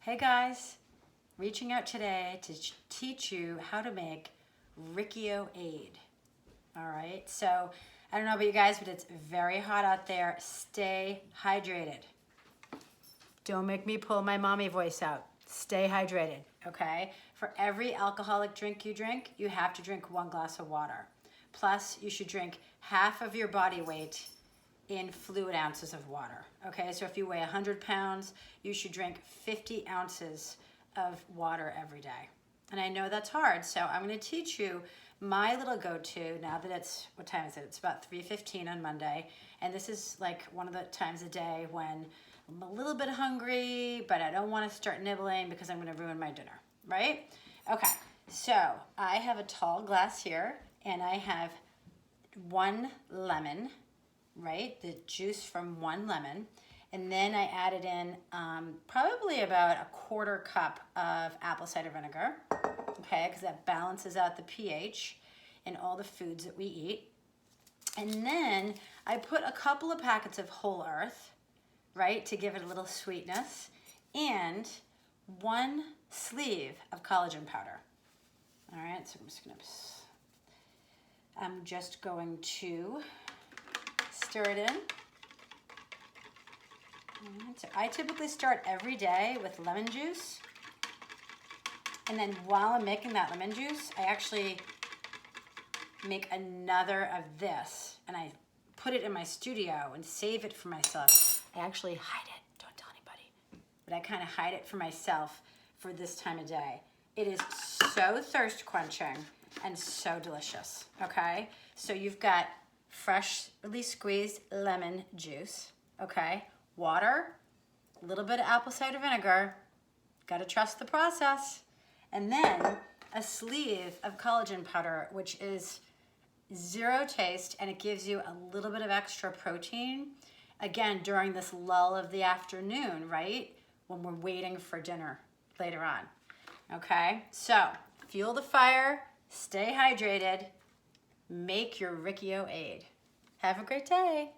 Hey guys, reaching out today to teach you how to make Riccio Aid. All right, so I don't know about you guys, but it's very hot out there. Stay hydrated. Don't make me pull my mommy voice out. Stay hydrated, okay? For every alcoholic drink, you have to drink 1 glass of water. Plus, you should drink half of your body weight in fluid ounces of water, okay? So if you weigh 100 pounds, you should drink 50 ounces of water every day. And I know that's hard, so I'm gonna teach you my little go-to now that it's, what time is it? It's about 3:15 on Monday, and this is like one of the times a day when I'm a little bit hungry, but I don't wanna start nibbling because I'm gonna ruin my dinner, right? Okay, so I have a tall glass here, and I have 1 lemon, right? The juice from 1 lemon. And then I added in probably about a 1/4 cup of apple cider vinegar, okay? Because that balances out the pH in all the foods that we eat. And then I put a couple of packets of whole earth, right? To give it a little sweetness. And 1 sleeve of collagen powder. All right, so I'm just going to stir it in. So I typically start every day with lemon juice. And then while I'm making that lemon juice, I actually make another of this. And I put it in my studio and save it for myself. I actually hide it, don't tell anybody. But I kind of hide it for myself for this time of day. It is so thirst quenching and so delicious, okay? So you've got freshly squeezed lemon juice, okay? Water, a little bit of apple cider vinegar, gotta trust the process, and then a sleeve of collagen powder, which is 0 taste, and it gives you a little bit of extra protein, again, during this lull of the afternoon, right? When we're waiting for dinner later on, okay? So, fuel the fire, stay hydrated, make your Riccio Aid. Have a great day.